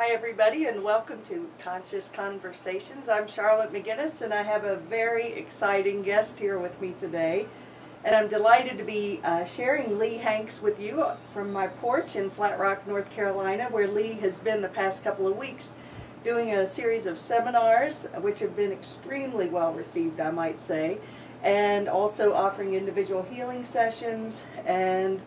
Hi everybody and welcome to Conscious Conversations. I'm Charlotte Mcginnis and I have a very exciting guest here with me today. And I'm delighted to be sharing Lee Hanks with you from my porch in Flat Rock, North Carolina, where Lee has been the past couple of weeks doing a series of seminars which have been extremely well received, I might say, and also offering individual healing sessions and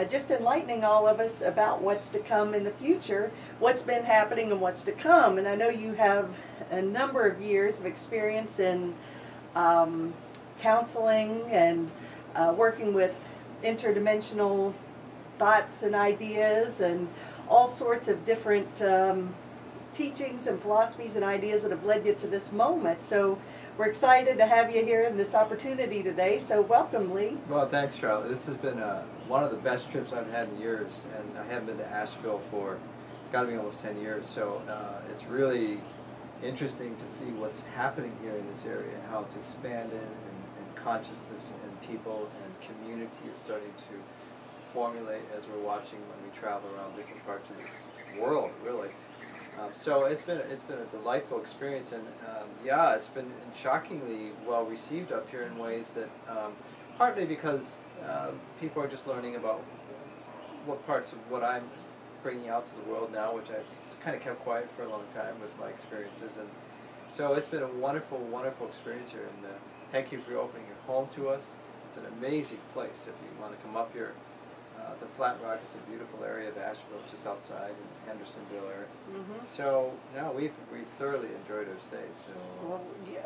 just enlightening all of us about what's to come in the future, what's been happening and what's to come. And I know you have a number of years of experience in counseling and working with interdimensional thoughts and ideas and all sorts of different teachings and philosophies and ideas that have led you to this moment. So we're excited to have you here in this opportunity today. So welcome, Lee. Well, thanks, Charlotte. This has been one of the best trips I've had in years, and I haven't been to Asheville for, it's got to be almost 10 years. So it's really interesting to see what's happening here in this area and how it's expanded, and consciousness and people and community is starting to formulate as we're watching when we travel around different parts of this world, really. So it's been a delightful experience, and yeah, it's been shockingly well received up here in ways that partly because people are just learning about what parts of what I'm bringing out to the world now, which I've kind of kept quiet for a long time with my experiences, and so it's been a wonderful, wonderful experience here, and thank you for opening your home to us. It's an amazing place if you want to come up here. To Flat Rock, it's a beautiful area of Asheville, just outside in Hendersonville area. So no, we've thoroughly enjoyed our stay. So well,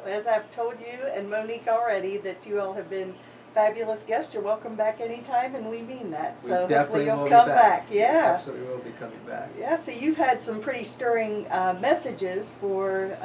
as I've told you and Monique already, that you all have been fabulous guests. You're welcome back anytime, and we mean that. We so definitely hopefully will you'll come be back. back. Yeah, we absolutely will be coming back. Yeah, so you've had some pretty stirring messages for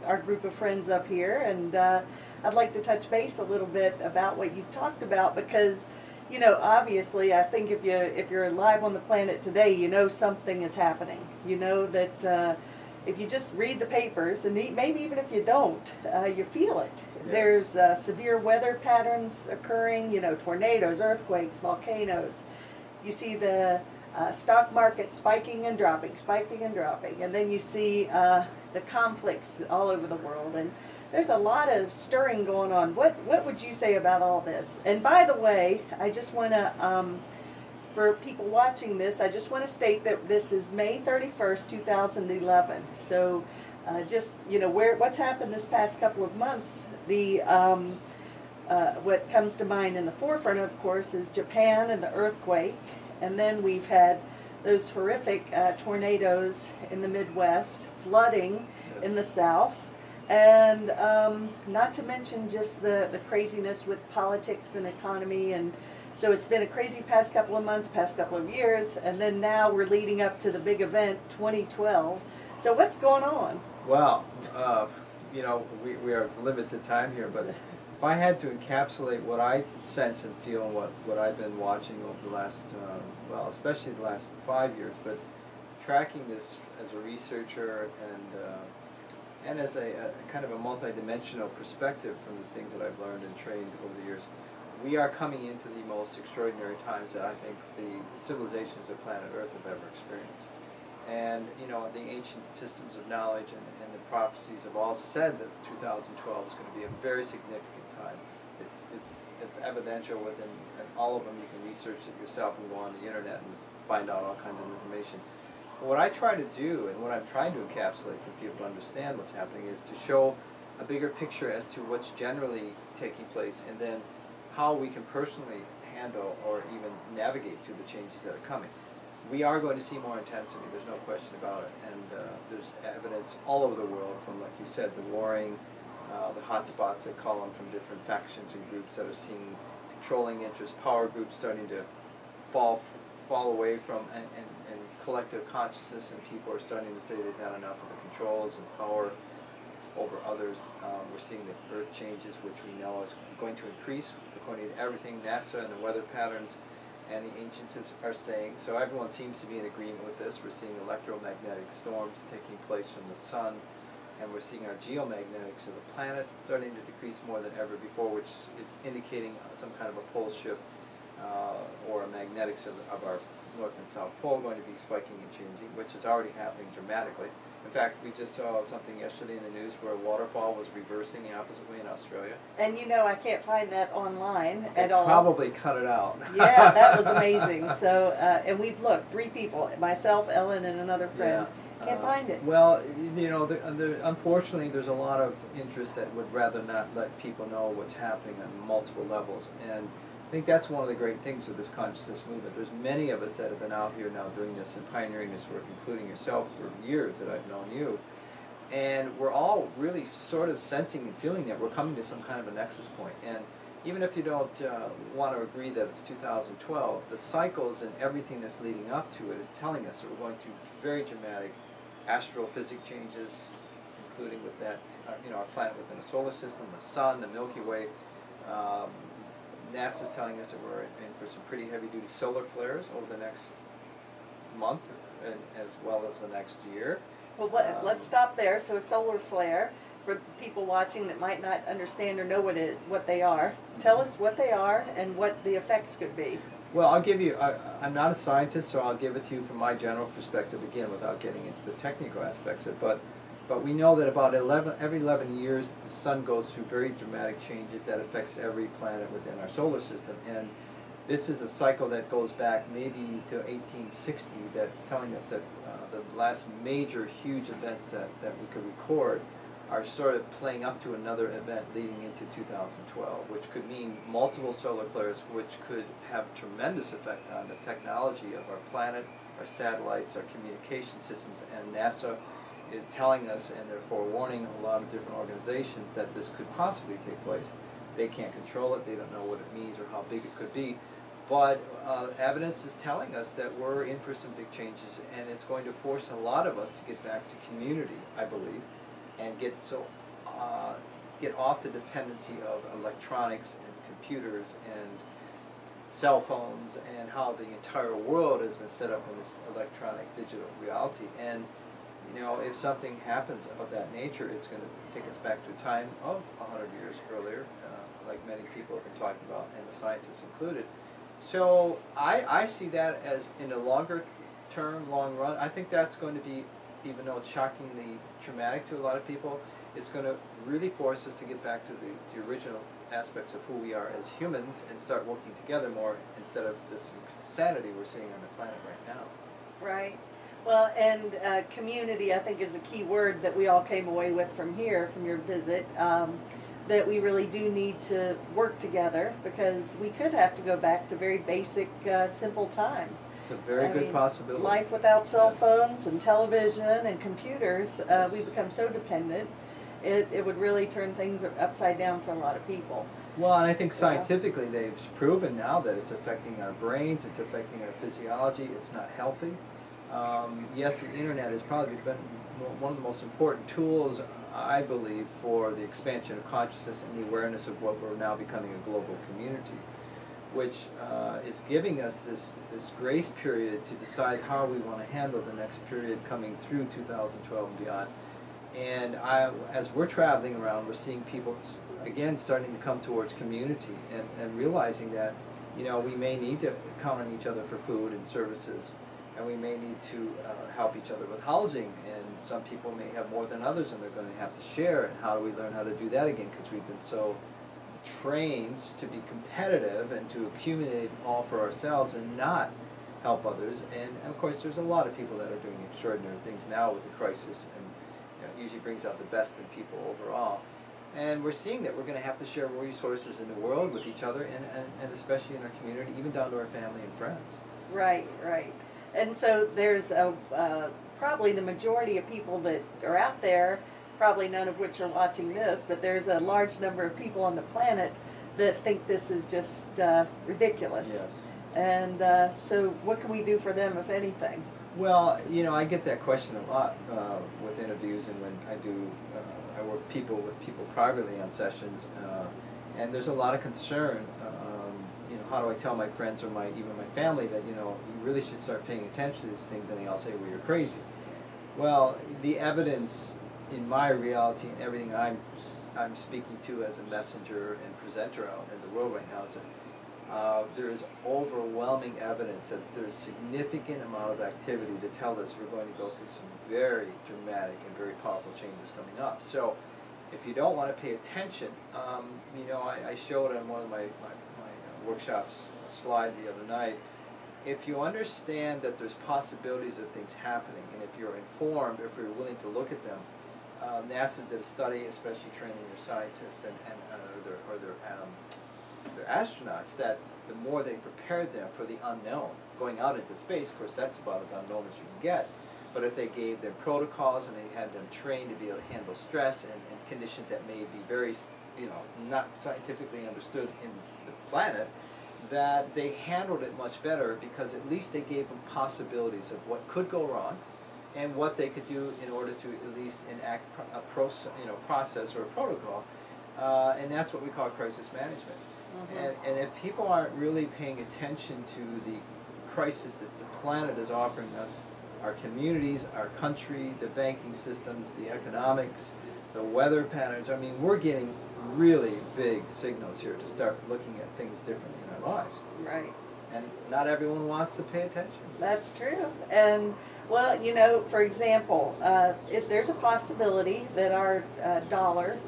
our group of friends up here, and I'd like to touch base a little bit about what you've talked about, because you know, obviously, I think if you're alive on the planet today, you know something is happening. You know that if you just read the papers, and maybe even if you don't, you feel it. Yeah. There's severe weather patterns occurring. You know, tornadoes, earthquakes, volcanoes. You see the stock market spiking and dropping, and then you see the conflicts all over the world, and there's a lot of stirring going on. What would you say about all this? And by the way, I just want to, for people watching this, I just want to state that this is May 31st, 2011. So just, you know, what's happened this past couple of months, what comes to mind in the forefront, of course, is Japan and the earthquake. And then we've had those horrific tornadoes in the Midwest, flooding in the South. And not to mention just the craziness with politics and economy, and so it's been a crazy past couple of months, past couple of years, and then now we're leading up to the big event 2012. So what's going on? Well, you know, we are limited time here, but if I had to encapsulate what I sense and feel and what I've been watching over the last, well, especially the last 5 years, but tracking this as a researcher and as a kind of a multidimensional perspective from the things that I've learned and trained over the years, we are coming into the most extraordinary times that I think the civilizations of planet Earth have ever experienced. And you know, the ancient systems of knowledge and the prophecies have all said that 2012 is going to be a very significant time. It's evidential within all of them. You can research it yourself and go on the internet and find out all kinds of information. What I try to do, and what I'm trying to encapsulate for people to understand what's happening, is to show a bigger picture as to what's generally taking place, and then how we can personally handle or even navigate through the changes that are coming. We are going to see more intensity, there's no question about it, and there's evidence all over the world from, like you said, the warring, the hot spots, they call them, from different factions and groups that are seeing controlling interest, power groups starting to fall away from, and collective consciousness, and people are starting to say they've had enough of the controls and power over others. We're seeing the earth changes, which we know is going to increase according to everything NASA and the weather patterns and the ancients are saying. So everyone seems to be in agreement with this. We're seeing electromagnetic storms taking place from the sun, and we're seeing our geomagnetics of the planet starting to decrease more than ever before, which is indicating some kind of a pole shift or a magnetics of our North and South Pole going to be spiking and changing, which is already happening dramatically. In fact, we just saw something yesterday in the news where a waterfall was reversing the opposite way in Australia. And you know, I can't find that online at all. Probably cut it out. Yeah, that was amazing. So, and we've looked, 3 people, myself, Ellen, and another friend. Yeah. Can't find it. Well, you know, unfortunately, there's a lot of interest that would rather not let people know what's happening on multiple levels. And I think that's one of the great things with this consciousness movement. There's many of us that have been out here now doing this and pioneering this work, including yourself, for years that I've known you. And we're all really sort of sensing and feeling that we're coming to some kind of a nexus point. And even if you don't want to agree that it's 2012, the cycles and everything that's leading up to it is telling us that we're going through very dramatic astrophysic changes, including with that, you know, our planet within the solar system, the sun, the Milky Way. NASA's telling us that we're in for some pretty heavy-duty solar flares over the next month, and as well as the next year. Well, let's stop there. So a solar flare, for people watching that might not understand or know what they are, tell us what they are and what the effects could be. Well, I'll give you, I'm not a scientist, so I'll give it to you from my general perspective again without getting into the technical aspects of it. But we know that about every 11 years the sun goes through very dramatic changes that affects every planet within our solar system. And this is a cycle that goes back maybe to 1860 that's telling us that the last major huge events that we could record are sort of playing up to another event leading into 2012, which could mean multiple solar flares, which could have tremendous effect on the technology of our planet, our satellites, our communication systems, and NASA is telling us, and they're forewarning a lot of different organizations, that this could possibly take place. They can't control it, they don't know what it means or how big it could be, but evidence is telling us that we're in for some big changes, and it's going to force a lot of us to get back to community, I believe, and get off the dependency of electronics and computers and cell phones and how the entire world has been set up in this electronic digital reality. And you know, if something happens of that nature, it's going to take us back to a time of 100 years earlier, like many people have been talking about, and the scientists included. So I see that as, in the longer term, long run, I think that's going to be, even though it's shockingly traumatic to a lot of people, it's going to really force us to get back to the original aspects of who we are as humans and start working together more instead of this insanity we're seeing on the planet right now. Right. Well, and community, I think, is a key word that we all came away with from here, from your visit, that we really do need to work together, because we could have to go back to very basic, simple times. It's a very good possibility. Life without cell phones and television and computers, we become so dependent, it would really turn things upside down for a lot of people. Well, and I think scientifically they've proven now that it's affecting our brains, it's affecting our physiology, it's not healthy. Yes, the internet has probably been one of the most important tools, I believe, for the expansion of consciousness and the awareness of what we're now becoming a global community, which is giving us this grace period to decide how we want to handle the next period coming through 2012 and beyond. And as we're traveling around, we're seeing people, again, starting to come towards community and realizing that, you know, we may need to count on each other for food and services, and we may need to help each other with housing, and some people may have more than others and they're going to have to share. And how do we learn how to do that again, because we've been so trained to be competitive and to accumulate all for ourselves and not help others. And of course there's a lot of people that are doing extraordinary things now with the crisis, and you know, it usually brings out the best in people overall. And we're seeing that we're going to have to share resources in the world with each other, and especially in our community, even down to our family and friends. Right, right. And so there's probably the majority of people that are out there, probably none of which are watching this, but there's a large number of people on the planet that think this is just ridiculous. Yes. And so what can we do for them, if anything? Well, you know, I get that question a lot with interviews, and when I do, I work with people privately on sessions, and there's a lot of concern. You know, how do I tell my friends or even my family that, you know, you really should start paying attention to these things, and they all say, well, you're crazy. Well, the evidence in my reality and everything I'm speaking to as a messenger and presenter out in the world right now is that there is overwhelming evidence that there's significant amount of activity to tell us we're going to go through some very dramatic and very powerful changes coming up. So if you don't want to pay attention, you know, I showed on one of my workshops slide the other night, if you understand that there's possibilities of things happening, and if you're informed, if you're willing to look at them, NASA did a study, especially training their scientists or their astronauts, that the more they prepared them for the unknown, going out into space, of course that's about as unknown as you can get, but if they gave them protocols and they had them trained to be able to handle stress and conditions that may be very, you know, not scientifically understood in the planet, that they handled it much better because at least they gave them possibilities of what could go wrong and what they could do in order to at least enact a process or a protocol, and that's what we call crisis management. And if people aren't really paying attention to the crisis that the planet is offering us, our communities, our country, the banking systems, the economics, the weather patterns, I mean, we're getting really big signals here to start looking at things differently in our lives. Right. And not everyone wants to pay attention. That's true. And, well, you know, for example, if there's a possibility that our dollar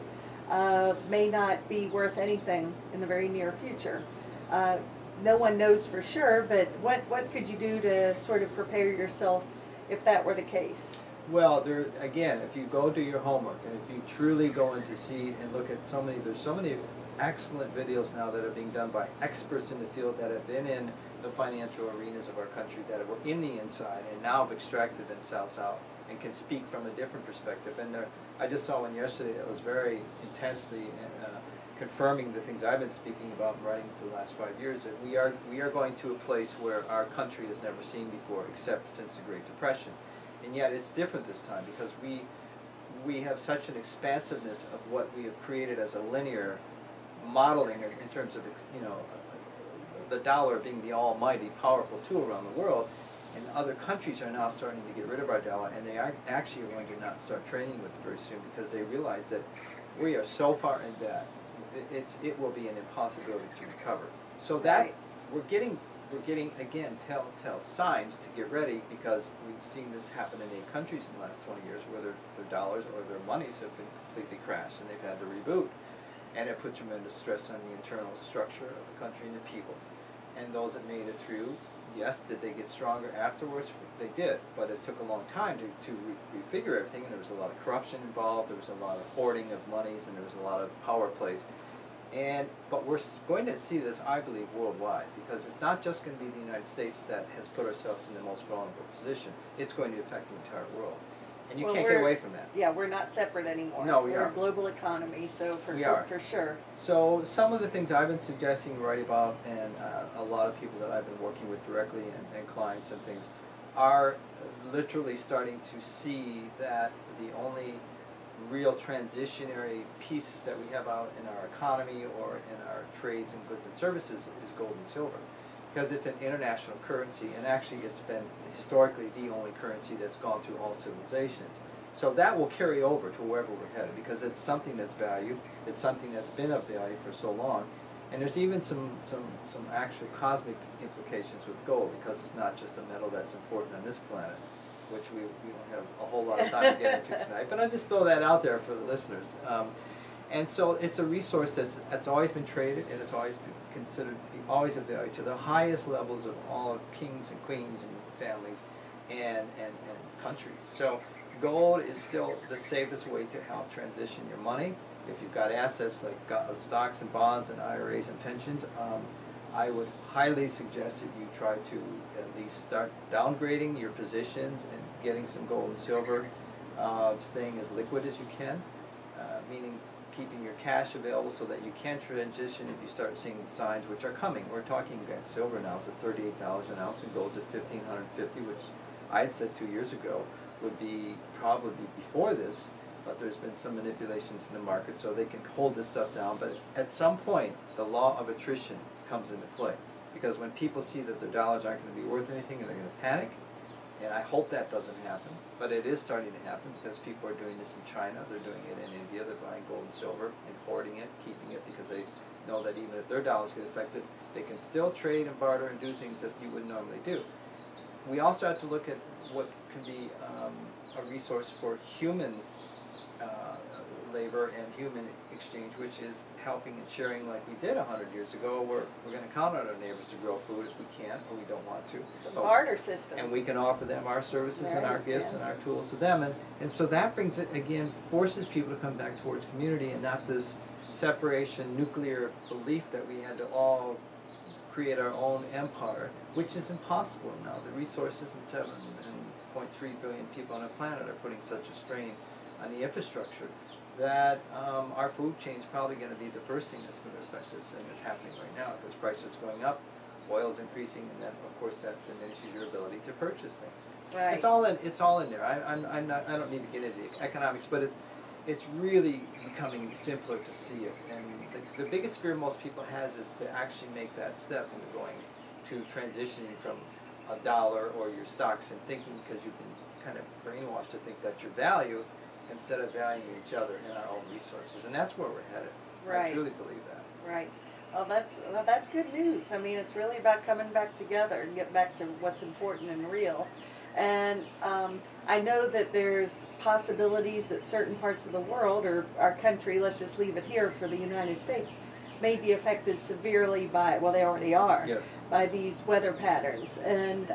may not be worth anything in the very near future. No one knows for sure, but what could you do to sort of prepare yourself if that were the case? Well, there again, if you go do your homework and if you truly go in to see and look at there's so many excellent videos now that are being done by experts in the field that have been in the financial arenas of our country, that were in the inside and now have extracted themselves out and can speak from a different perspective. And I just saw one yesterday that was very intensely confirming the things I've been speaking about and writing for the last 5 years, that we are going to a place where our country has never seen before, except since the Great Depression. And yet it's different this time because we have such an expansiveness of what we have created as a linear modeling in terms of, you know, the dollar being the almighty powerful tool around the world. And other countries are now starting to get rid of our dollar, and they are actually going to not start trading with it very soon because they realize that we are so far in debt, it will be an impossibility to recover. So that we're getting again telltale signs to get ready, because we've seen this happen in 8 countries in the last 20 years where their dollars or their monies have been completely crashed and they've had to reboot, and it put tremendous stress on the internal structure of the country and the people. And those that made it through, yes, did they get stronger afterwards? They did, but it took a long time to refigure everything, and there was a lot of corruption involved, there was a lot of hoarding of monies, and there was a lot of power plays. But we're going to see this, I believe, worldwide, because it's not just going to be the United States that has put ourselves in the most vulnerable position. It's going to affect the entire world. And you can't get away from that. Yeah, we're not separate anymore. No, we're a global economy, so for sure. So some of the things I've been suggesting and writing about, and a lot of people that I've been working with directly and clients and things, are literally starting to see that the only real transitionary pieces that we have out in our economy or in our trades and goods and services is gold and silver. Because it's an international currency, and actually it's been historically the only currency that's gone through all civilizations. So that will carry over to wherever we're headed, because it's something that's valued, it's something that's been of value for so long, and there's even some actual cosmic implications with gold, because it's not just a metal that's important on this planet, which we don't have a whole lot of time to get into tonight, but I'll just throw that out there for the listeners. And so it's a resource that's always been traded, and it's always been considered to be always of value to the highest levels of all kings and queens and families and countries. So gold is still the safest way to help transition your money. If you've got assets like stocks and bonds and IRAs and pensions, I would highly suggest that you try to at least start downgrading your positions and getting some gold and silver, staying as liquid as you can, meaning keeping your cash available so that you can transition if you start seeing the signs, which are coming. We're talking that silver now is at $38 an ounce and gold's at $1,550, which I had said 2 years ago would be probably before this, but there's been some manipulations in the market so they can hold this stuff down. But at some point, the law of attrition comes into play, because when people see that their dollars aren't going to be worth anything and they're going to panic, and I hope that doesn't happen, but it is starting to happen because people are doing this in China, they're doing it in India, they're buying gold and silver and hoarding it, keeping it because they know that even if their dollars get affected, they can still trade and barter and do things that you wouldn't normally do. We also have to look at what can be a resource for human labor and human exchange, which is helping and sharing like we did 100 years ago. We're going to count on our neighbors to grow food if we can or we don't want to. It's a barter system. And we can offer them our services and our gifts yeah. and our tools to them. And so that brings it, again, forces people to come back towards community and not this separation, nuclear belief that we had to all create our own empire, which is impossible now. The resources and 7.3 billion people on the planet are putting such a strain on the infrastructure that our food chain is probably going to be the first thing that's going to affect us, and it's happening right now because prices going up, oil is increasing, and then of course that diminishes your ability to purchase things. Right. It's all in there. I don't need to get into the economics, but it's really becoming simpler to see it. And the biggest fear most people has is to actually make that step into going to transitioning from a dollar or your stocks and thinking, because you've been kind of brainwashed to think that's your value, instead of valuing each other and our own resources. And that's where we're headed. Right. I truly believe that. Right. Well, that's good news. I mean, it's really about coming back together and get back to what's important and real. And I know that there's possibilities that certain parts of the world, or our country, let's just leave it here for the United States, may be affected severely by, well, they already are, yes, by these weather patterns. And,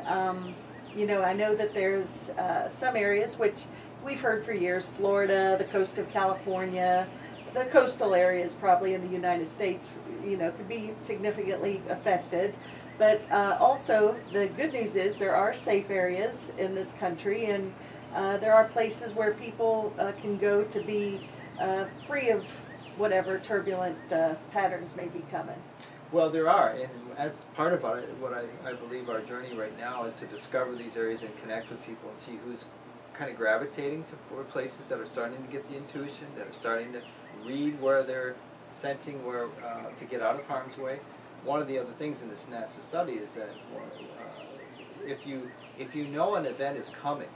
you know, I know that there's some areas which we've heard for years, Florida, the coast of California, the coastal areas probably in the United States, you know, could be significantly affected. But also, the good news is there are safe areas in this country, and there are places where people can go to be free of whatever turbulent patterns may be coming. Well, there are, and as part of what I believe our journey right now is to discover these areas and connect with people and see who's kind of gravitating to places that are starting to get the intuition, that are starting to read where they're sensing where to get out of harm's way. One of the other things in this NASA study is that if you know an event is coming,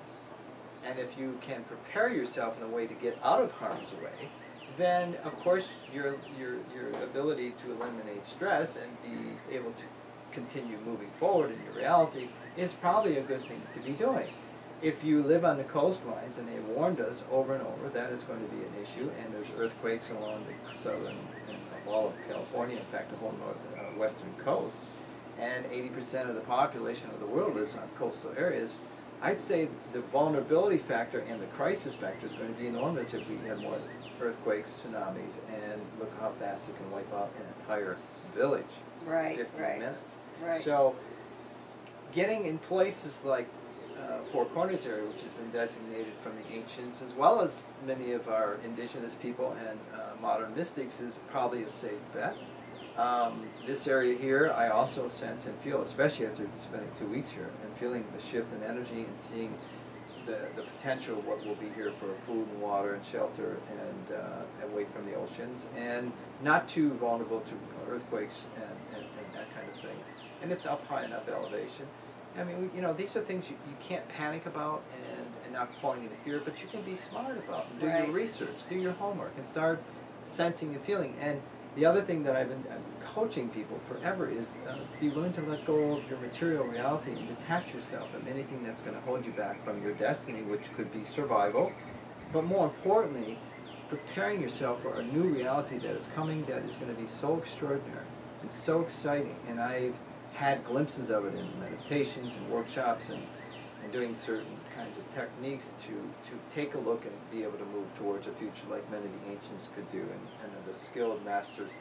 and if you can prepare yourself in a way to get out of harm's way, then of course your ability to eliminate stress and be able to continue moving forward in your reality is probably a good thing to be doing. If you live on the coastlines, and they warned us over and over, that is going to be an issue, and there's earthquakes along the southern and all of California, in fact the whole western coast, and 80% of the population of the world lives on coastal areas. I'd say the vulnerability factor and the crisis factor is going to be enormous if we have more earthquakes, tsunamis, and look how fast it can wipe out an entire village in 15 minutes. Right. So getting in places like Four Corners area, which has been designated from the ancients, as well as many of our indigenous people and modern mystics, is probably a safe bet. This area here, I also sense and feel, especially after spending 2 weeks here, and feeling the shift in energy and seeing the potential of what will be here for food and water and shelter and away from the oceans, and not too vulnerable to earthquakes and that kind of thing. And it's up high enough elevation. I mean, you know, these are things you can't panic about and not falling into fear, but you can be smart about and do your research, do your homework, and start sensing and feeling. And the other thing that I've been coaching people forever is be willing to let go of your material reality and detach yourself from anything that's going to hold you back from your destiny, which could be survival, but more importantly, preparing yourself for a new reality that is coming that is going to be so extraordinary and so exciting. And I've had glimpses of it in meditations and workshops and doing certain kinds of techniques to take a look and be able to move towards a future like many of the ancients could do, and the skilled masters.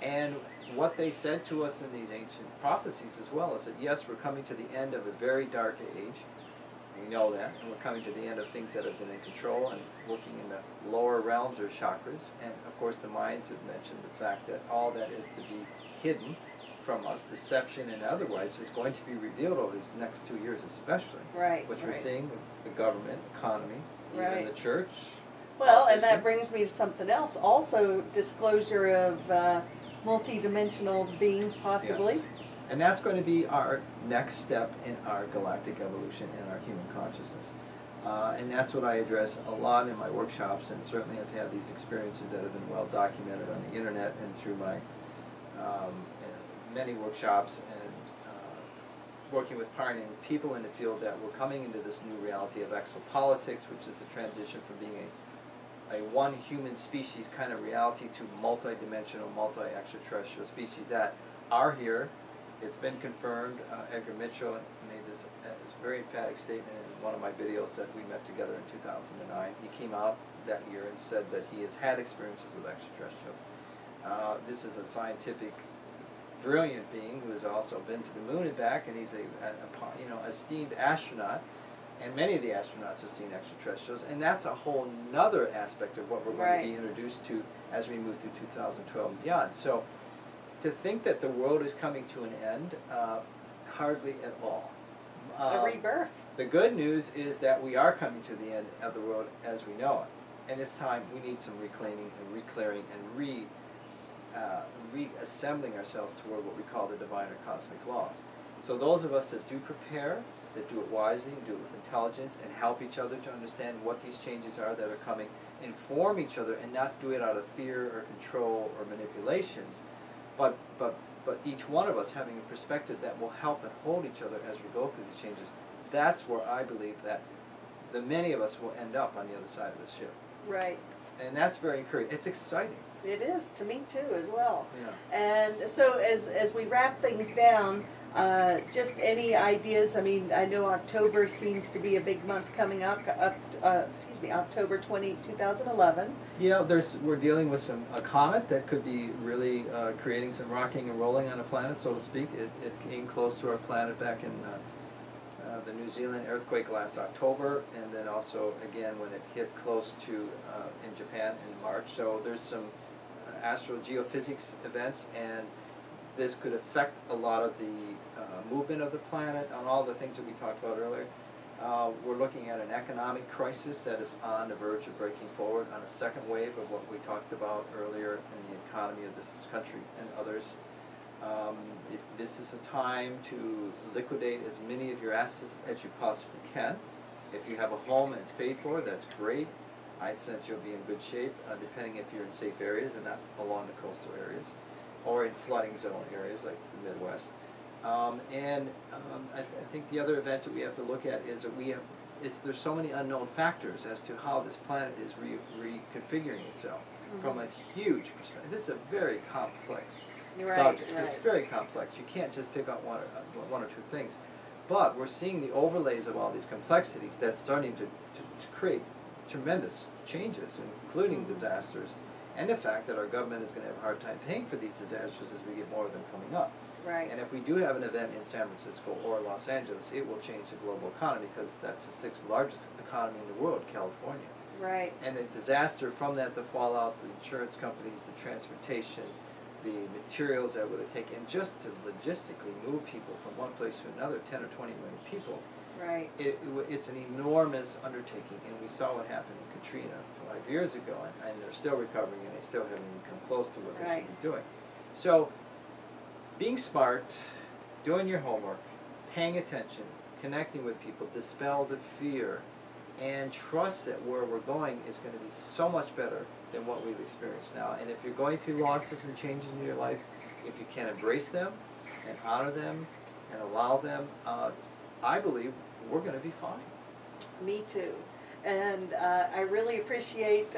And what they said to us in these ancient prophecies as well is that yes, we're coming to the end of a very dark age. We know that, and we're coming to the end of things that have been in control and working in the lower realms or chakras. And of course the Mayans have mentioned the fact that all that is to be hidden from us, deception and otherwise, is going to be revealed over these next 2 years especially. Right. Which we're seeing with the government, economy, even the church. Well, and that brings me to something else. Also, disclosure of multi-dimensional beings, possibly. Yes. And that's going to be our next step in our galactic evolution and our human consciousness. And that's what I address a lot in my workshops, and certainly I've had these experiences that have been well documented on the internet and through my and many workshops, and working with pioneering people in the field that we're coming into this new reality of exopolitics, which is the transition from being a one human species kind of reality to multi-dimensional, multi-extraterrestrial species that are here. It's been confirmed. Edgar Mitchell made this very emphatic statement in one of my videos that we met together in 2009. He came out that year and said that he has had experiences with extraterrestrials. This is a scientific, brilliant being who has also been to the moon and back, and he's a esteemed astronaut. And many of the astronauts have seen extraterrestrials, and that's a whole nother aspect of what we're going to be introduced to as we move through 2012 and beyond. So, to think that the world is coming to an end, hardly at all. A rebirth. The good news is that we are coming to the end of the world as we know it, and it's time. We need some reclaiming and reclearing and reassembling ourselves toward what we call the divine or cosmic laws. So those of us that do prepare, that do it wisely, do it with intelligence, and help each other to understand what these changes are that are coming, inform each other, and not do it out of fear or control or manipulations, but each one of us having a perspective that will help and hold each other as we go through these changes. That's where I believe that the many of us will end up on the other side of the ship. Right. And that's very encouraging. It's exciting. It is, to me too, as well. Yeah. And so as we wrap things down, just any ideas? I mean, I know October seems to be a big month coming up. October 2011. Yeah, we're dealing with a comet that could be really creating some rocking and rolling on a planet, so to speak. It came close to our planet back in the New Zealand earthquake last October, and then also again when it hit close to in Japan in March. So there's some astrogeophysics events, and this could affect a lot of the movement of the planet and all the things that we talked about earlier. We're looking at an economic crisis that is on the verge of breaking forward, on a second wave of what we talked about earlier in the economy of this country and others. This is a time to liquidate as many of your assets as you possibly can. If you have a home and it's paid for, that's great. I'd sense you'll be in good shape, depending if you're in safe areas and not along the coastal areas, or in flooding zone areas like the Midwest. I think the other events that we have to look at is that there's so many unknown factors as to how this planet is reconfiguring itself from a huge perspective. This is a very complex subject. Right. It's very complex. You can't just pick up one or two things. But we're seeing the overlays of all these complexities that's starting to create tremendous changes, including disasters, and the fact that our government is going to have a hard time paying for these disasters as we get more of them coming up. Right. And if we do have an event in San Francisco or Los Angeles, it will change the global economy, because that's the 6th largest economy in the world, California. Right. And the disaster from that, the fallout, the insurance companies, the transportation, the materials that would have taken just to logistically move people from one place to another, 10 or 20 million people. Right. It's an enormous undertaking, and we saw what happened in Katrina 5 years ago, and they're still recovering, and they still haven't even come close to what they should be doing. So, being smart, doing your homework, paying attention, connecting with people, dispel the fear, and trust that where we're going is going to be so much better than what we've experienced now. And if you're going through losses and changes in your life, if you can embrace them and honor them and allow them, I believe we're going to be fine. Me too. And I really appreciate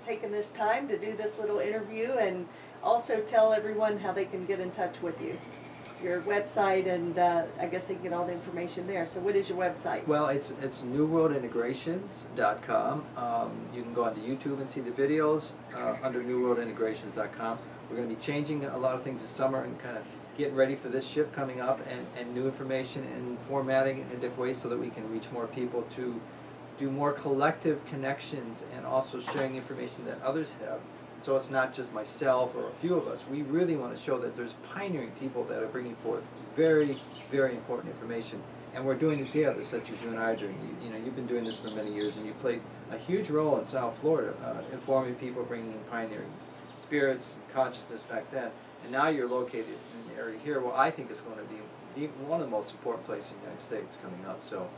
taking this time to do this little interview, and also tell everyone how they can get in touch with you. Your website, and I guess they can get all the information there. So what is your website? Well, it's newworldintegrations.com. You can go onto YouTube and see the videos under newworldintegrations.com. We're going to be changing a lot of things this summer and kind of getting ready for this shift coming up, and new information and formatting it in different ways so that we can reach more people, to do more collective connections, and also sharing information that others have. So it's not just myself or a few of us. We really want to show that there's pioneering people that are bringing forth very, very important information, and we're doing it together, such as you and I are doing. You've been doing this for many years, and you played a huge role in South Florida, informing people, bringing in pioneering spirits and consciousness back then. And now you're located in the area here. Well, I think it's going to be one of the most important places in the United States coming up. So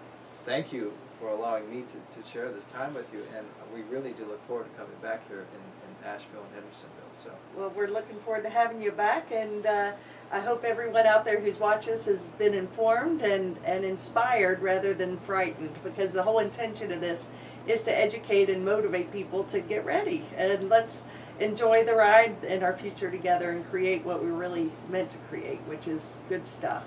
thank you for allowing me to share this time with you, and we really do look forward to coming back here in Asheville and Hendersonville. So. Well, we're looking forward to having you back, and I hope everyone out there who's watched us has been informed and inspired rather than frightened, because the whole intention of this is to educate and motivate people to get ready, and let's enjoy the ride and our future together and create what we're really meant to create, which is good stuff.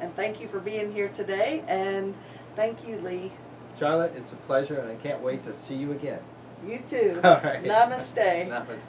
And thank you for being here today, and thank you, Lee. Charlotte, it's a pleasure, and I can't wait to see you again. You too. All right. Namaste. Namaste.